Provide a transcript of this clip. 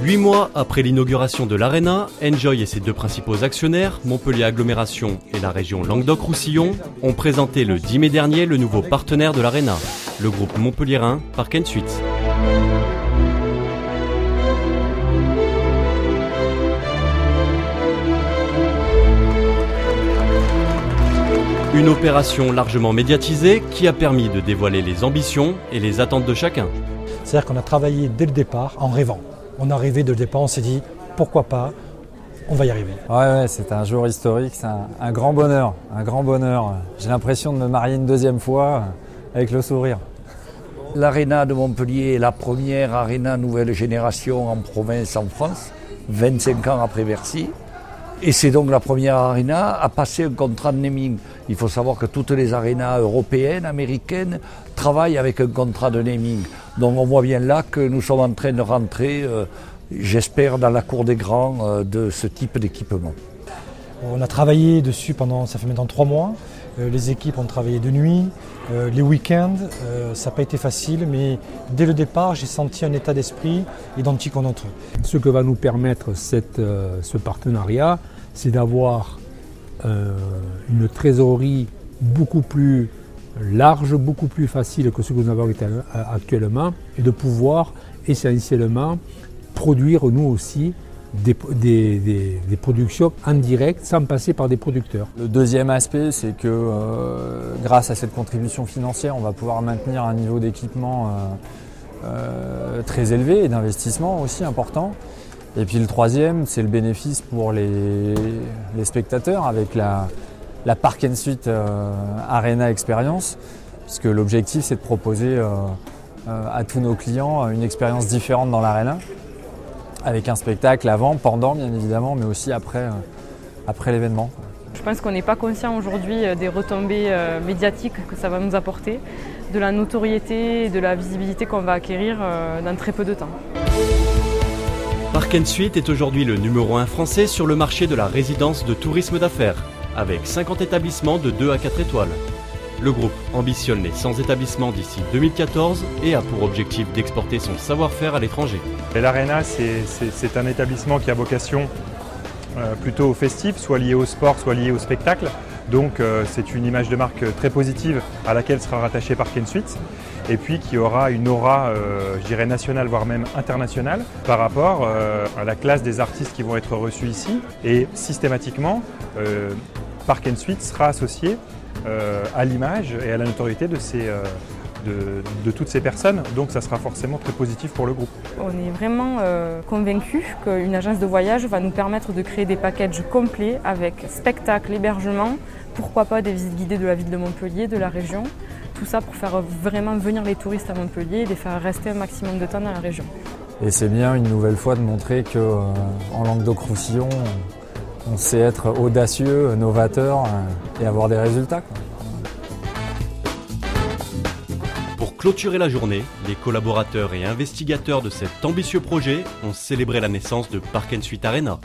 8 mois après l'inauguration de l'Arena, Enjoy et ses deux principaux actionnaires, Montpellier Agglomération et la région Languedoc-Roussillon, ont présenté le 10 mai dernier le nouveau partenaire de l'Arena, le groupe montpelliérain Park & Suites. Une opération largement médiatisée qui a permis de dévoiler les ambitions et les attentes de chacun. C'est-à-dire qu'on a travaillé dès le départ en rêvant. On a rêvé dès le départ, on s'est dit pourquoi pas, on va y arriver. Ouais, c'est un jour historique, c'est un grand bonheur, un grand bonheur. J'ai l'impression de me marier une deuxième fois avec le sourire. L'Arena de Montpellier est la première Arena nouvelle génération en province en France, 25 ans après Bercy. Et c'est donc la première Arena à passer un contrat de naming. Il faut savoir que toutes les arénas européennes, américaines, travaillent avec un contrat de naming. Donc on voit bien là que nous sommes en train de rentrer, j'espère, dans la cour des grands de ce type d'équipement. On a travaillé dessus ça fait maintenant 3 mois. Les équipes ont travaillé de nuit, les week-ends. Ça n'a pas été facile, mais dès le départ, j'ai senti un état d'esprit identique au nôtre. Ce que va nous permettre ce partenariat, c'est d'avoir une trésorerie beaucoup plus large, beaucoup plus facile que ce que nous avons actuellement, et de pouvoir essentiellement produire nous aussi des productions en direct sans passer par des producteurs. Le deuxième aspect, c'est que grâce à cette contribution financière, on va pouvoir maintenir un niveau d'équipement très élevé et d'investissement aussi important. Et puis le troisième, c'est le bénéfice pour les spectateurs avec la Park & Suites Arena Experience, puisque l'objectif c'est de proposer à tous nos clients une expérience différente dans l'Arena, avec un spectacle avant, pendant bien évidemment, mais aussi après l'événement. Je pense qu'on n'est pas conscient aujourd'hui des retombées médiatiques que ça va nous apporter, de la notoriété et de la visibilité qu'on va acquérir dans très peu de temps. Park & Suites est aujourd'hui le numéro 1 français sur le marché de la résidence de tourisme d'affaires, avec 50 établissements de 2 à 4 étoiles. Le groupe ambitionne les 100 établissements d'ici 2014 et a pour objectif d'exporter son savoir-faire à l'étranger. L'Arena, c'est un établissement qui a vocation plutôt au festif, soit lié au sport, soit lié au spectacle. Donc c'est une image de marque très positive à laquelle sera rattaché Park & Suites, et puis qui aura une aura, je dirais, nationale, voire même internationale, par rapport à la classe des artistes qui vont être reçus ici. Et systématiquement, Park & Suites sera associé à l'image et à la notoriété de toutes ces personnes, donc ça sera forcément très positif pour le groupe. On est vraiment convaincus qu'une agence de voyage va nous permettre de créer des packages complets avec spectacle, hébergement, pourquoi pas des visites guidées de la ville de Montpellier, de la région, tout ça pour faire vraiment venir les touristes à Montpellier et les faire rester un maximum de temps dans la région. Et c'est bien une nouvelle fois de montrer qu'en Languedoc-Roussillon, on sait être audacieux, novateur et avoir des résultats. Pour clôturer la journée, les collaborateurs et investigateurs de cet ambitieux projet ont célébré la naissance de Park & Suites Arena.